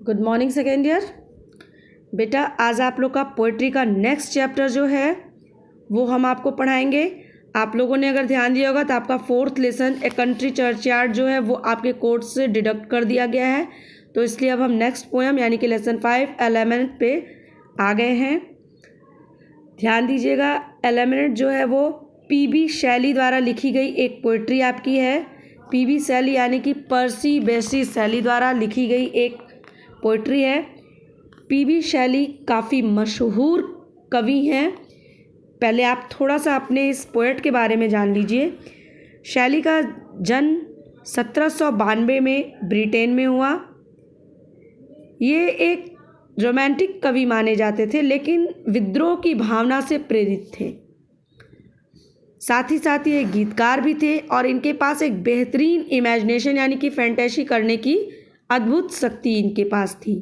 Good morning second year. बेटा आज आप लोग का पोइट्री का नेक्स्ट चैप्टर जो है वो हम आपको पढ़ाएंगे। आप लोगों ने अगर ध्यान दिया होगा तो आपका fourth lesson a country churchyard जो है वो आपके कोर्स से डिडक्ट कर दिया गया है, तो इसलिए अब हम नेक्स्ट पोएम यानी कि लेसन 5 एलिमेंट पे आ गए हैं। ध्यान दीजिएगा, एलिमेंट जो है वो पीबी शैली द्वारा लिखी गई एक पोइट्री आपकी है। पीबी शैली यानी कि पर्सी बेसी शैली द्वारा लिखी गई एक पोइट्री है। पीबी शैली काफ़ी मशहूर कवि हैं। पहले आप थोड़ा सा अपने इस पोएट के बारे में जान लीजिए। शैली का जन्म 1792 में ब्रिटेन में हुआ। ये एक रोमांटिक कवि माने जाते थे, लेकिन विद्रोह की भावना से प्रेरित थे। साथ ही ये गीतकार भी थे और इनके पास एक बेहतरीन इमेजिनेशन यानी कि फैंटेसी करने की अद्भुत शक्ति इनके पास थी।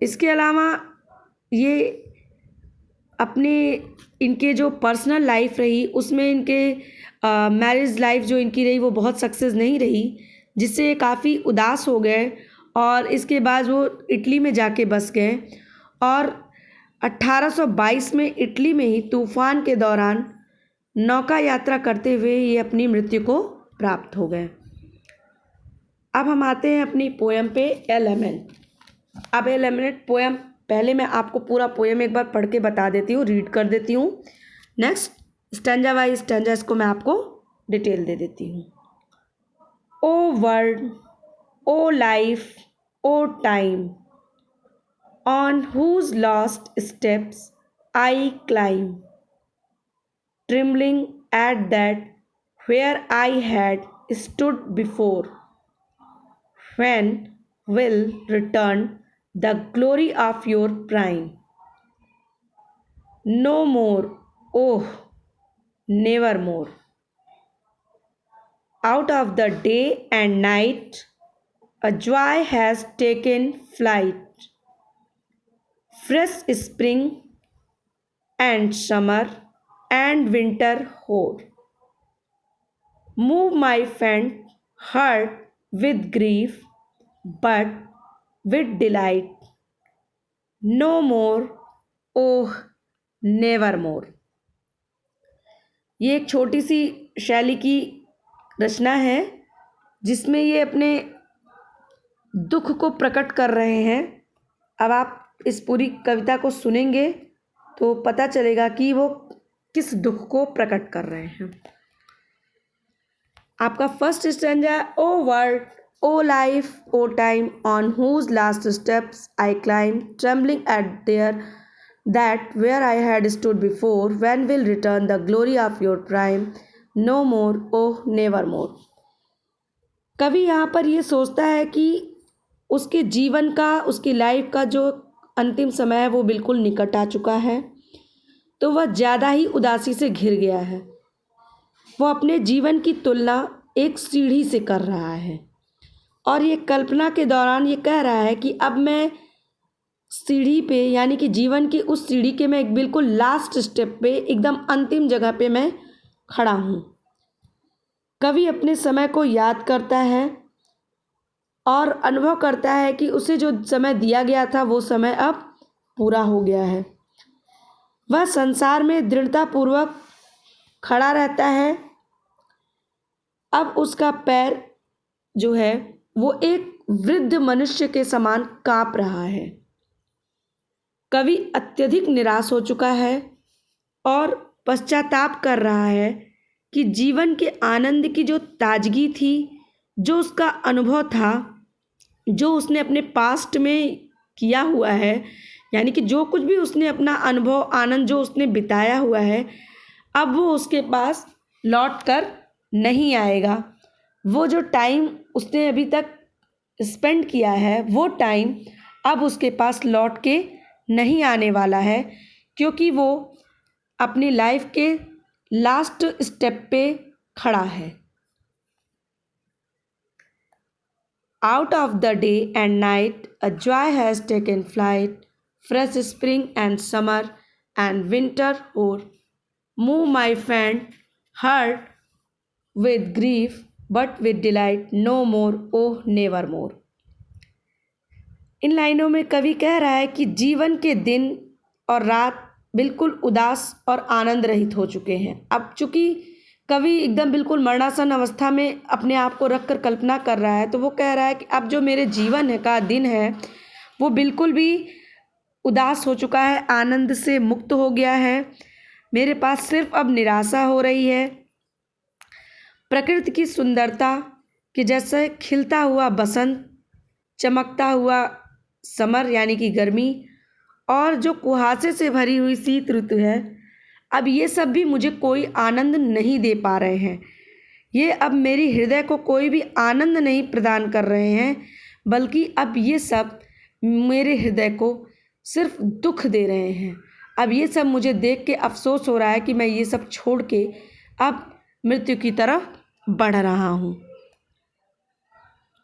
इसके अलावा ये अपने इनके जो पर्सनल लाइफ रही उसमें इनके मैरिज लाइफ जो इनकी रही वो बहुत सक्सेस नहीं रही, जिससे ये काफ़ी उदास हो गए और इसके बाद वो इटली में जाके बस गए और 1822 में इटली में ही तूफान के दौरान नौका यात्रा करते हुए ये अपनी मृत्यु को प्राप्त हो गए। अब हम आते हैं अपनी पोएम पे एलिमेंट। अब एलिमेंट पोएम पहले मैं आपको पूरा पोएम एक बार पढ़ के बता देती हूँ, रीड कर देती हूँ। नेक्स्ट स्टैंजा वाइज स्टैंजा इसको मैं आपको डिटेल दे देती हूँ। Oh world, O life, O time, on whose lost steps I climb, trembling at that where I had stood before. When will return the glory of your prime? No more, oh, nevermore. Out of the day and night, a joy has taken flight. Fresh spring and summer and winter hoar move my faint heart with grief, but with delight. No more, oh, nevermore. ये एक छोटी सी शैली की रचना है जिसमें ये अपने दुख को प्रकट कर रहे हैं। अब आप इस पूरी कविता को सुनेंगे तो पता चलेगा कि वो किस दुख को प्रकट कर रहे हैं। आपका first stanza, O world, O life, O time, on whose last steps I climb, trembling at there that where I had stood before, when will return the glory of your prime, no more, oh never more. कवि यहाँ पर ये सोचता है कि उसके जीवन का, उसकी लाइफ का जो अंतिम समय है वो बिल्कुल निकट आ चुका है, तो वह ज़्यादा ही उदासी से घिर गया है। वो अपने जीवन की तुलना एक सीढ़ी से कर रहा है और ये कल्पना के दौरान ये कह रहा है कि अब मैं सीढ़ी पे यानी कि जीवन की उस सीढ़ी के मैं एक बिल्कुल लास्ट स्टेप पे, एकदम अंतिम जगह पे मैं खड़ा हूँ। कवि अपने समय को याद करता है और अनुभव करता है कि उसे जो समय दिया गया था वो समय अब पूरा हो गया है। वह संसार में दृढ़तापूर्वक खड़ा रहता है। अब उसका पैर जो है वो एक वृद्ध मनुष्य के समान कांप रहा है। कवि अत्यधिक निराश हो चुका है और पश्चाताप कर रहा है कि जीवन के आनंद की जो ताजगी थी, जो उसका अनुभव था, जो उसने अपने पास्ट में किया हुआ है, यानी कि जो कुछ भी उसने अपना अनुभव, आनंद जो उसने बिताया हुआ है, अब वो उसके पास लौट कर नहीं आएगा। वो जो टाइम उसने अभी तक स्पेंड किया है वो टाइम अब उसके पास लौट के नहीं आने वाला है, क्योंकि वो अपनी लाइफ के लास्ट स्टेप पे खड़ा है। Out of the day and night, a joy has taken flight. Fresh spring and summer and winter hoar move my faint heart with grief, but with delight. No more, oh, nevermore. इन लाइनों में कवि कह रहा है कि जीवन के दिन और रात बिल्कुल उदास और आनंद रहित हो चुके हैं। अब चूंकि कवि एकदम बिल्कुल मरणासन अवस्था में अपने आप को रख कर कल्पना कर रहा है, तो वो कह रहा है कि अब जो मेरे जीवन है का दिन है वो बिल्कुल भी उदास हो चुका है, आनंद से मुक्त हो गया है। मेरे पास सिर्फ अब निराशा हो रही है। प्रकृति की सुंदरता कि जैसे खिलता हुआ बसंत, चमकता हुआ समर यानी कि गर्मी, और जो कुहासे से भरी हुई शीत ऋतु है, अब ये सब भी मुझे कोई आनंद नहीं दे पा रहे हैं। ये अब मेरी हृदय को कोई भी आनंद नहीं प्रदान कर रहे हैं, बल्कि अब ये सब मेरे हृदय को सिर्फ दुख दे रहे हैं। अब ये सब मुझे देख के अफसोस हो रहा है कि मैं ये सब छोड़ के अब मृत्यु की तरफ बढ़ रहा हूँ।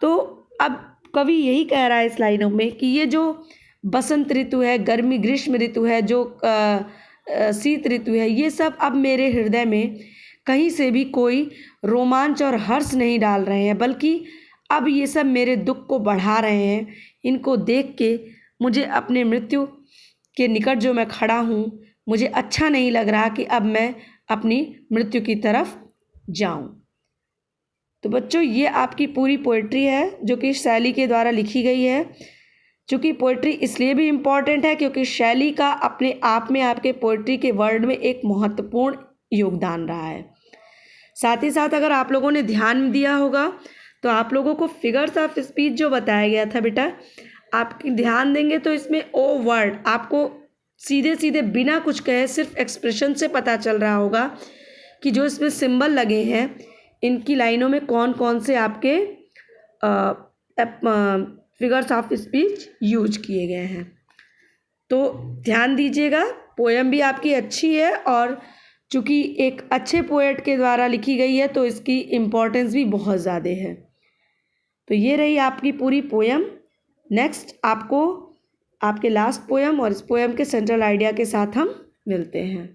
तो अब कवि यही कह रहा है इस लाइनों में कि ये जो बसंत ऋतु है, गर्मी ग्रीष्म ऋतु है, जो शीत ऋतु है, ये सब अब मेरे हृदय में कहीं से भी कोई रोमांच और हर्ष नहीं डाल रहे हैं, बल्कि अब ये सब मेरे दुख को बढ़ा रहे हैं। इनको देख के मुझे अपने मृत्यु के निकट जो मैं खड़ा हूँ, मुझे अच्छा नहीं लग रहा कि अब मैं अपनी मृत्यु की तरफ जाऊँ। तो बच्चों, ये आपकी पूरी पोइट्री है जो कि शैली के द्वारा लिखी गई है। चूँकि पोइट्री इसलिए भी इम्पॉर्टेंट है क्योंकि शैली का अपने आप में आपके पोइट्री के वर्ड में एक महत्वपूर्ण योगदान रहा है। साथ ही साथ अगर आप लोगों ने ध्यान दिया होगा तो आप लोगों को फिगर्स ऑफ स्पीच जो बताया गया था बेटा, आप ध्यान देंगे तो इसमें ओ वर्ड आपको सीधे सीधे बिना कुछ कहे सिर्फ एक्सप्रेशन से पता चल रहा होगा कि जो इसमें सिंबल लगे हैं इनकी लाइनों में कौन कौन से आपके फिगर्स ऑफ स्पीच यूज किए गए हैं। तो ध्यान दीजिएगा, पोएम भी आपकी अच्छी है और चूँकि एक अच्छे पोएट के द्वारा लिखी गई है तो इसकी इम्पोर्टेंस भी बहुत ज़्यादा है। तो ये रही आपकी पूरी पोएम। नेक्स्ट आपको आपके लास्ट पोएम और इस पोएम के सेंट्रल आइडिया के साथ हम मिलते हैं।